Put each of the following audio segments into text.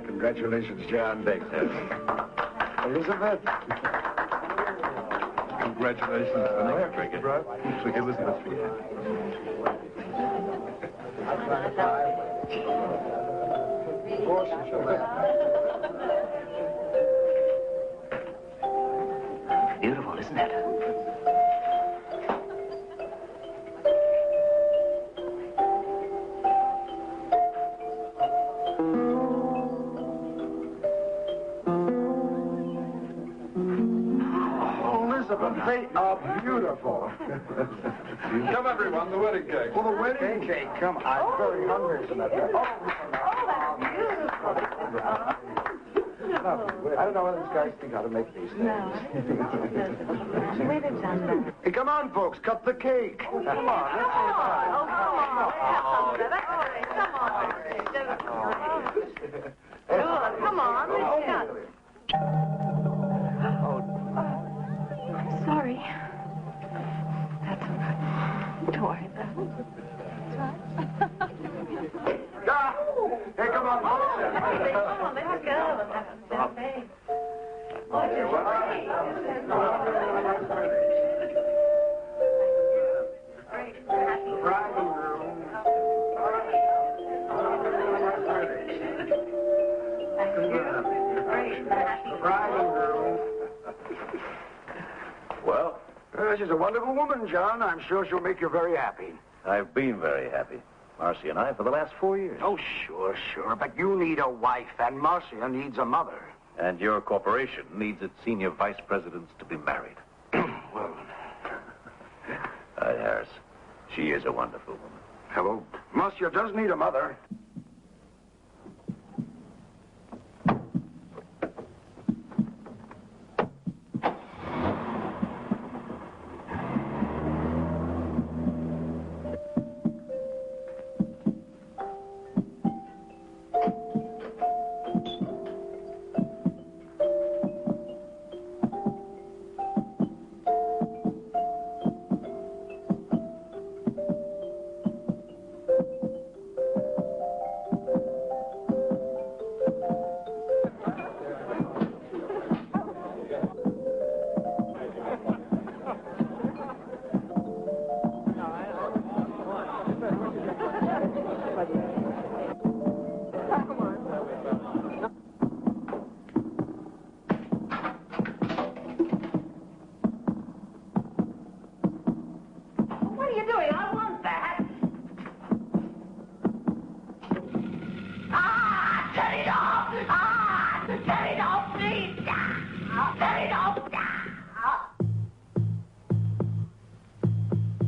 Congratulations, John. Thanks, Elizabeth. Congratulations. Drink it, right? Drink Elizabeth for you. Beautiful, isn't it? They are beautiful. Come, everyone, the wedding cake. Well, the wedding cake, come on. I'm very hungry tonight. I don't know whether these guys think how to make these things. No. Hey, come on, folks, cut the cake. Come on, let's Come on, let's cut. Sorry. That's all right. Don't worry about it. Hey, come on, folks. Come on, let's go. Well, she's a wonderful woman, John. I'm sure she'll make you very happy. I've been very happy. Marcie and I for the last 4 years. Oh, sure. But you need a wife, and Marcia needs a mother. And your corporation needs its senior vice presidents to be married. Well, Harris, she is a wonderful woman. hello. Marcia does need a mother.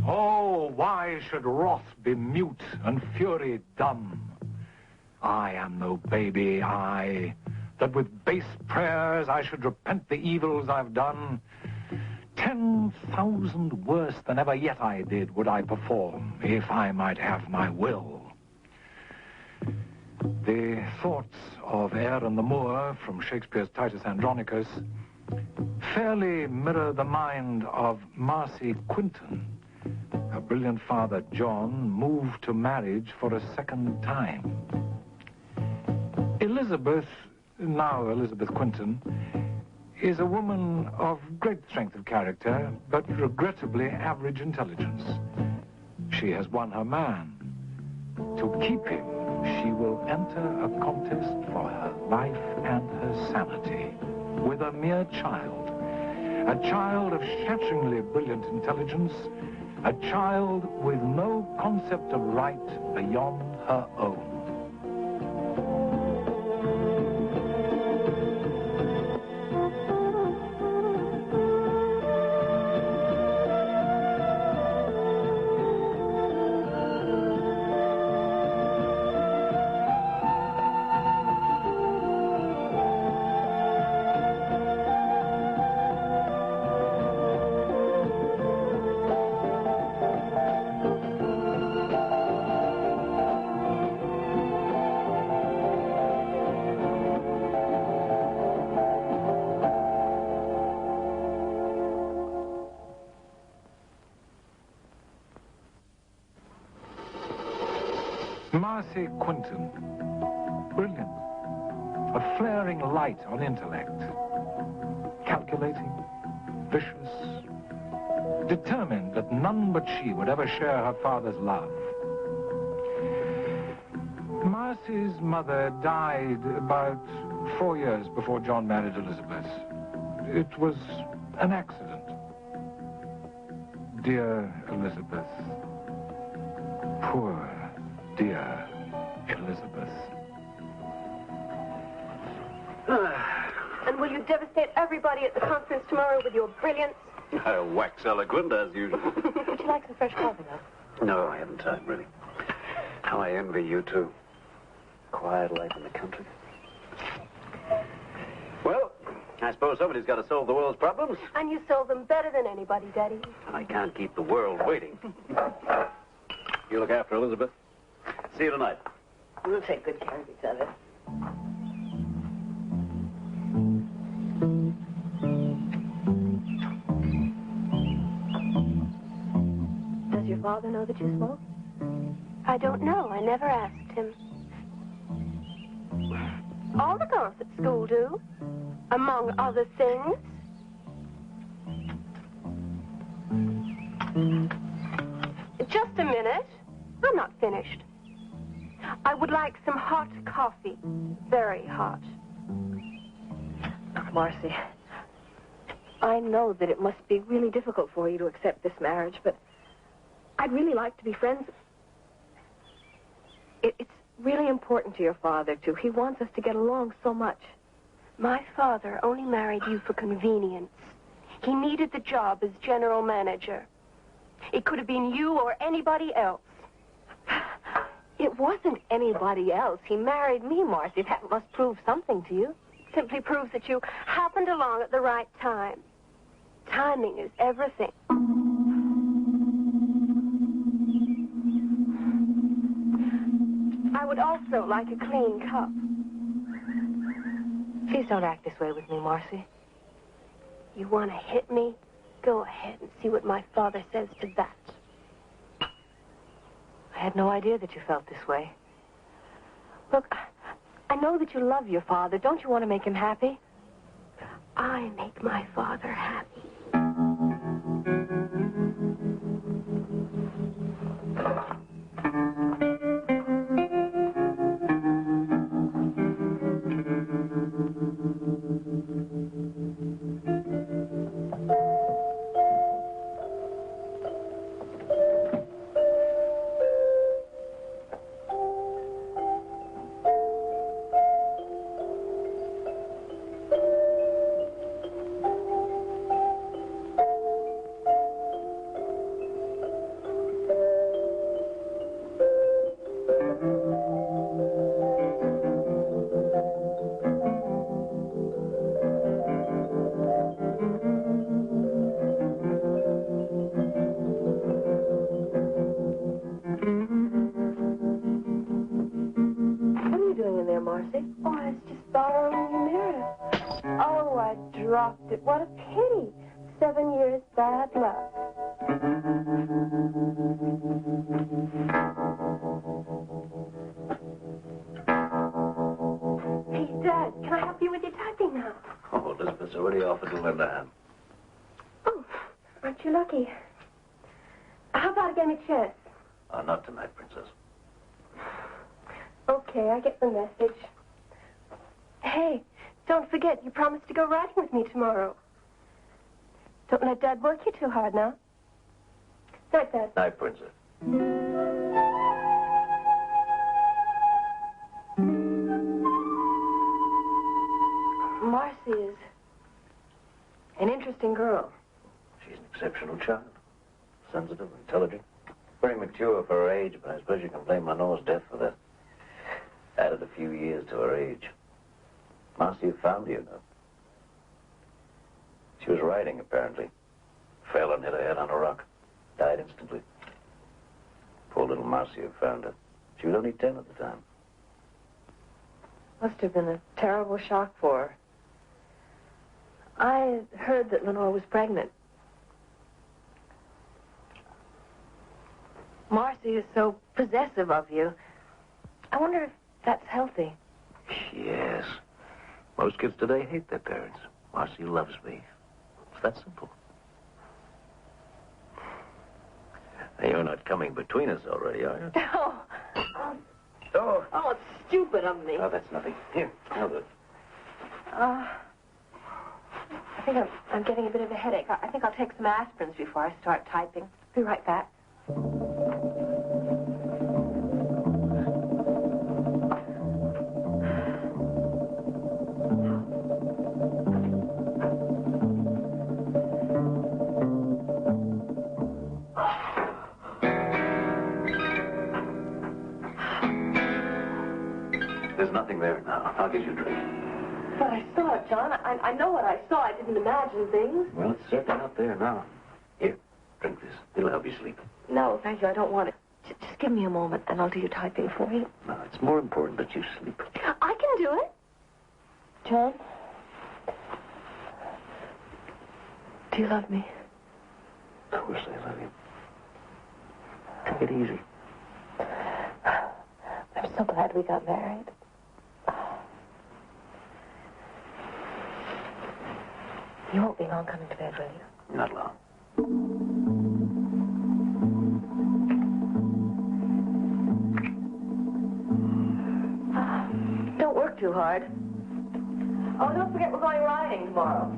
Oh, why should wrath be mute and fury dumb? I am no baby, I, that with base prayers I should repent the evils I've done. 10,000 worse than ever yet I did would I perform, if I might have my will. The thoughts of Aaron the Moor from Shakespeare's Titus Andronicus fairly mirror the mind of Marcie Quinton. Her brilliant father, John, moved to marriage for a second time. Elizabeth, now Elizabeth Quinton, is a woman of great strength of character, but regrettably average intelligence. She has won her man. To keep him, she will enter a contest for her life and her sanity with a mere child. A child of shatteringly brilliant intelligence, a child with no concept of right beyond her own. Marcie Quinton, brilliant, a flaring light on intellect. Calculating, vicious, determined that none but she would ever share her father's love. Marcie's mother died about 4 years before John married Elizabeth. It was an accident. Dear Elizabeth. Poor, dear Elizabeth. And will you devastate everybody at the conference tomorrow with your brilliance? Wax eloquent, as usual. Would you like some fresh coffee, though? No, I haven't time, really. How I envy you two. Quiet life in the country. Well, I suppose somebody's got to solve the world's problems. And you solve them better than anybody, Daddy. And I can't keep the world waiting. You look after Elizabeth. See you tonight. We'll take good care of each other. Does your father know that you smoke? I don't know. I never asked him. All the girls at school do, among other things. Just a minute. I'm not finished. I would like some hot coffee. Very hot. Marcie, I know that it must be really difficult for you to accept this marriage, but I'd really like to be friends. It's really important to your father, too. He wants us to get along so much. My father only married you for convenience. He needed the job as general manager. It could have been you or anybody else. It wasn't anybody else. He married me, Marcie. That must prove something to you. Simply proves that you happened along at the right time. Timing is everything. I would also like a clean cup. Please don't act this way with me, Marcie. You want to hit me? Go ahead and see what my father says to that. I had no idea that you felt this way. Look, I know that you love your father. Don't you want to make him happy? I make my father happy. What a pity. 7 years bad luck. Hey, Dad, can I help you with your typing now? Oh, Elizabeth's already offered to lend a hand. Oh, aren't you lucky? How about a game of chess? Not tonight, Princess. Okay, I get the message. Hey, don't forget, you promised to go riding with me tomorrow. Don't let Dad work you too hard now. Night, Dad. Night, Princess. Marcie is an interesting girl. She's an exceptional child. Sensitive, intelligent. Very mature for her age, but I suppose you can blame Manoa's death for that. Added a few years to her age. Marcie found you, know. She was riding, apparently. Fell and hit her head on a rock. Died instantly. Poor little Marcie found her. She was only 10 at the time. Must have been a terrible shock for her. I heard that Lenore was pregnant. Marcie is so possessive of you. I wonder if that's healthy. Yes. Most kids today hate their parents. Marcie loves me. It's that simple. Now, you're not coming between us already, are you? Oh, it's stupid of me. Oh, that's nothing. Here, I'll do it. I think I'm getting a bit of a headache. I think I'll take some aspirins before I start typing. Be right back. There's nothing there now. I'll get you a drink. But I saw it, John. I know what I saw. I didn't imagine things. Well, it's certainly not there now. Here, drink this. It'll help you sleep. No, thank you. I don't want it. Just give me a moment, and I'll do your typing for you. No, it's more important that you sleep. I can do it. John? Do you love me? Of course I love you. Take it easy. I'm so glad we got married. You won't be long coming to bed, will you? Not long. Don't work too hard. Oh, don't forget we're going riding tomorrow.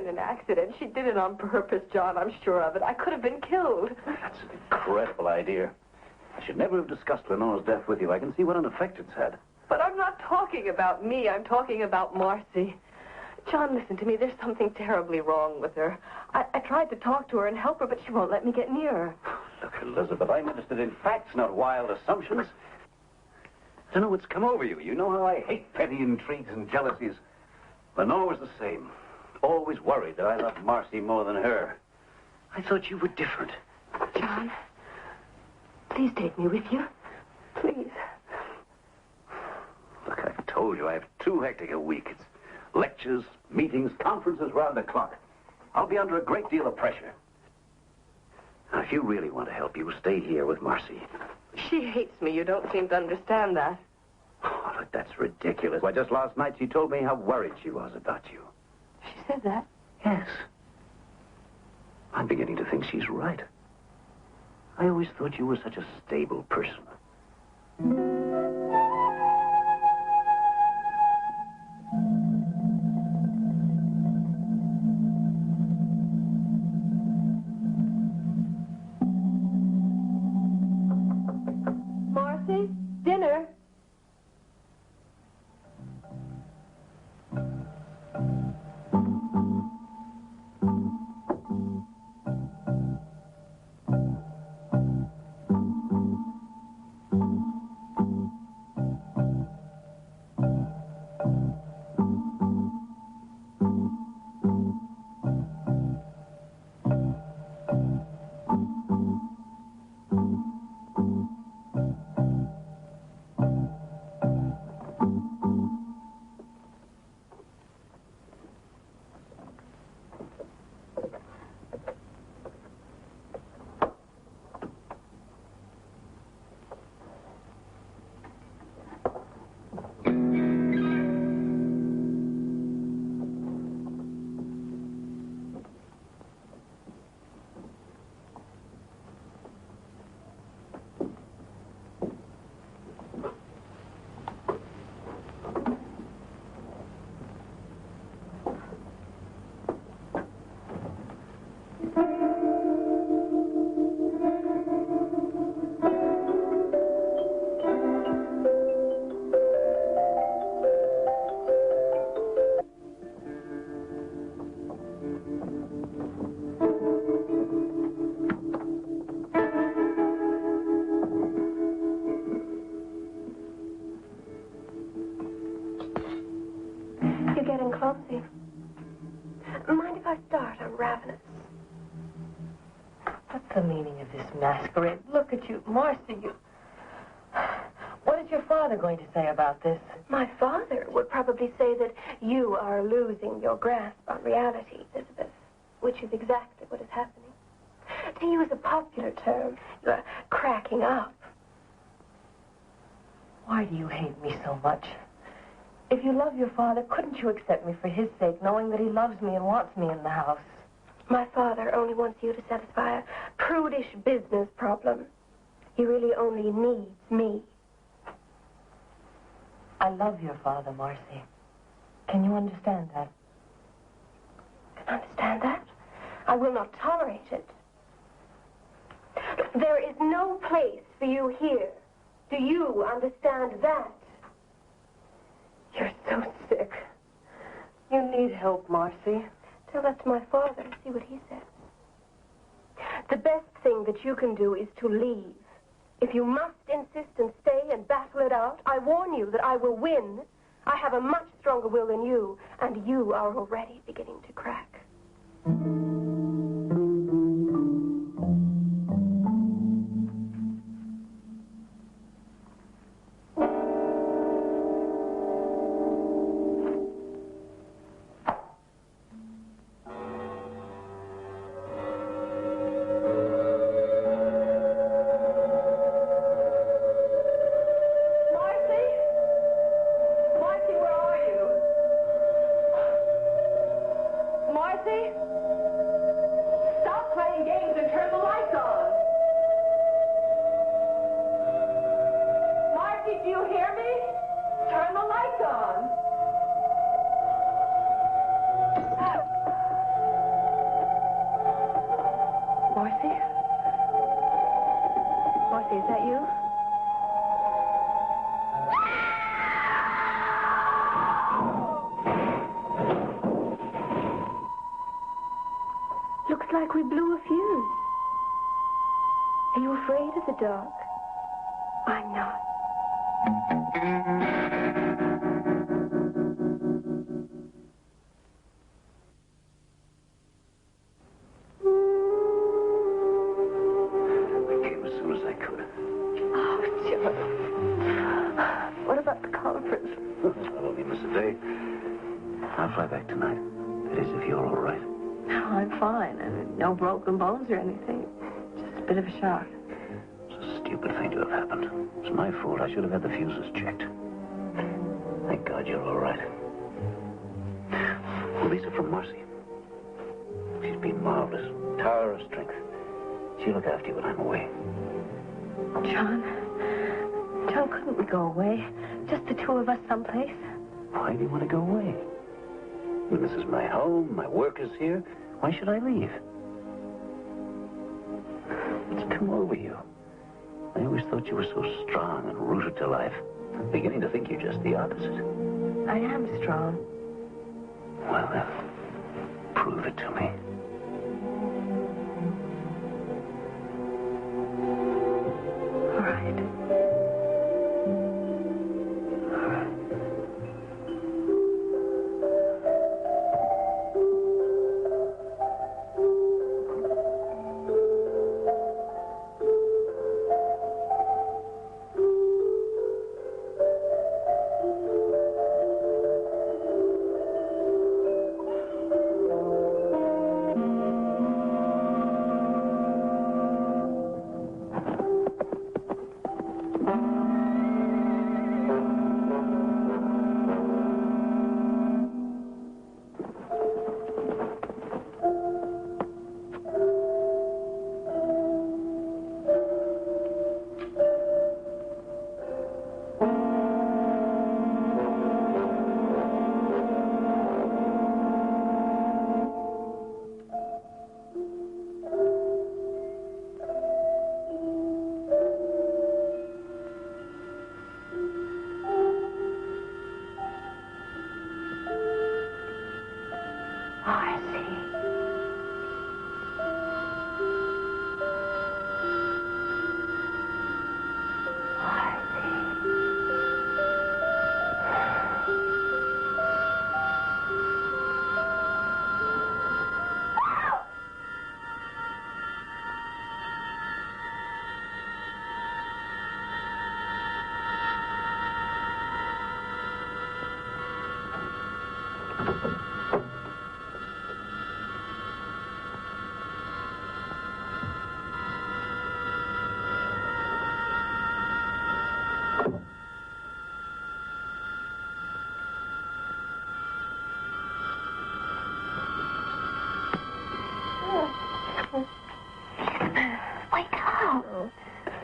An accident. She did it on purpose, John. I'm sure of it. I could have been killed. That's an incredible idea. I should never have discussed Lenore's death with you. I can see what an effect it's had. But I'm not talking about me. I'm talking about Marcie. John, listen to me. There's something terribly wrong with her. I tried to talk to her and help her, but she won't let me get near her. Look, Elizabeth, I'm interested in facts, not wild assumptions. I don't know what's come over you. You know how I hate petty intrigues and jealousies. Lenore was the same. Always worried that I loved Marcie more than her. I thought you were different. John, please take me with you. Please. Look, I've told you I have too hectic a week. It's lectures, meetings, conferences round the clock. I'll be under a great deal of pressure. Now, if you really want to help, you stay here with Marcie. She hates me. You don't seem to understand that. Oh, look, that's ridiculous. Why, just last night she told me how worried she was about you. She said that? Yes. I'm beginning to think she's right. I always thought you were such a stable person. Marcie, dinner. this masquerade. Look at you. Marcie, you... What is your father going to say about this? My father would probably say that you are losing your grasp on reality, Elizabeth, which is exactly what is happening. To use a popular term, you're cracking up. Why do you hate me so much? If you love your father, couldn't you accept me for his sake, knowing that he loves me and wants me in the house? My father only wants you to satisfy a prudish business problem. He really only needs me. I love your father, Marcie. Can you understand that? Can understand that? I will not tolerate it. There is no place for you here. Do you understand that? You're so sick. You need help, Marcie. Tell that to my father and see what he says. The best thing that you can do is to leave. If you must insist and stay and battle it out, I warn you that I will win. I have a much stronger will than you, and you are already beginning to crack. Marcie, is that you? Looks like we blew a fuse. Are you afraid of the dark? I'm not. I'll fly back tonight. That is, if you're all right. No, I'm fine. I mean, no broken bones or anything. Just a bit of a shock. It's a stupid thing to have happened. It's my fault. I should have had the fuses checked. Thank God you're all right. Well, these are from Marcie. She's been marvelous. Tower of strength. She'll look after you when I'm away. John, couldn't we go away? Just the two of us someplace? Why do you want to go away? Well, this is my home. My work is here. Why should I leave? What's come over you? I always thought you were so strong and rooted to life. I'm beginning to think you're just the opposite. I am strong. Well, then, prove it to me. All right.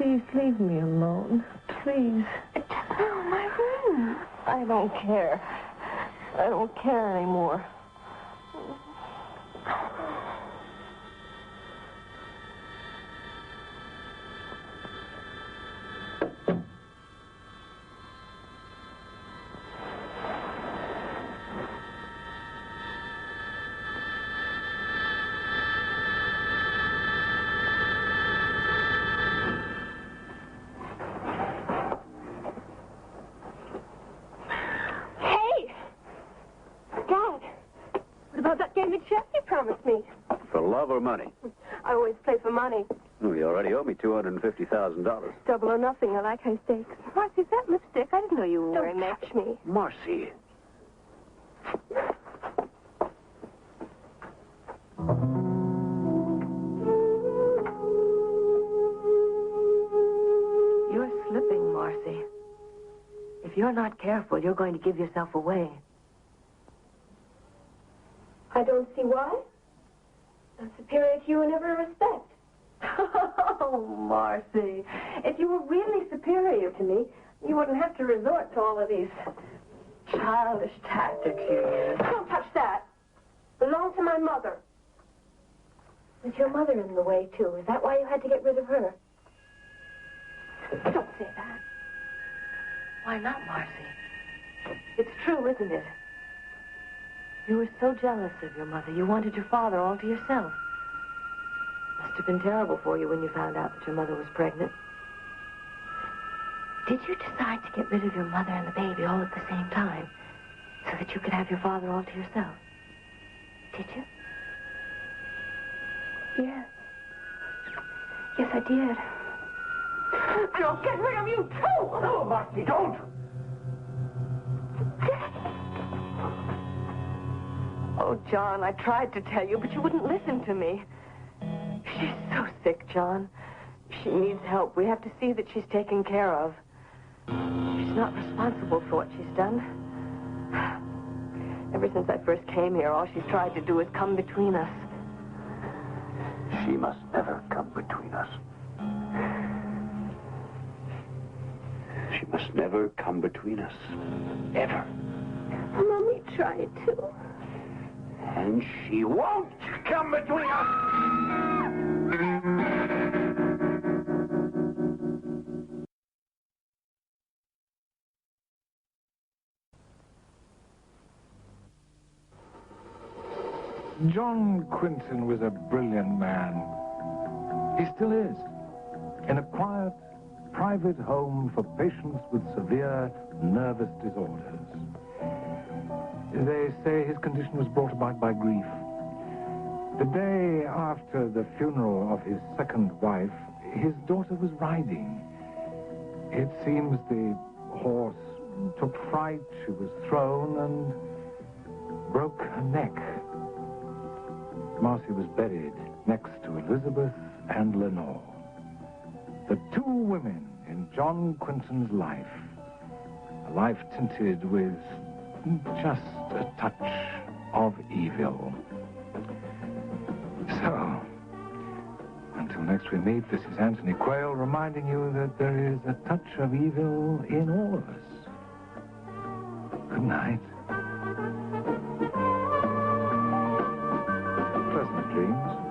Please leave me alone. Please. Oh, my room. I don't care. I don't care anymore. Promise me. For love or money? I always play for money. Oh, you already owe me $250,000. Double or nothing. I like high stakes. Marcy, is that lipstick? I didn't know you were wearing that. Touch me. Marcy. You're slipping, Marcy. If you're not careful, you're going to give yourself away. I don't see why. I'm superior to you in every respect. Oh, Marcy. If you were really superior to me, you wouldn't have to resort to all of these childish tactics you use. Don't touch that. Belonged to my mother. Was your mother in the way, too? Is that why you had to get rid of her? Don't say that. Why not, Marcy? It's true, isn't it? You were so jealous of your mother. You wanted your father all to yourself. Must have been terrible for you when you found out that your mother was pregnant. Did you decide to get rid of your mother and the baby all at the same time so that you could have your father all to yourself? Did you? Yes. Yes, I did. I'll get rid of you, too! No, Marcy, don't! Oh, John, I tried to tell you, but you wouldn't listen to me. She's so sick, John. She needs help. We have to see that she's taken care of. She's not responsible for what she's done. Ever since I first came here, all she's tried to do is come between us. She must never come between us. She must never come between us. Ever. Mommy tried to. And she won't come between us! John Quinton was a brilliant man. He still is. In a quiet, private home for patients with severe nervous disorders. They say his condition was brought about by grief. The day after the funeral of his second wife, his daughter was riding. It seems the horse took fright, she was thrown, and broke her neck. Marcy was buried next to Elizabeth and Lenore. The two women in John Quinton's life. A life tinted with just a touch of evil. So, until next we meet, this is Anthony Quayle reminding you that there is a touch of evil in all of us. Good night. Pleasant dreams.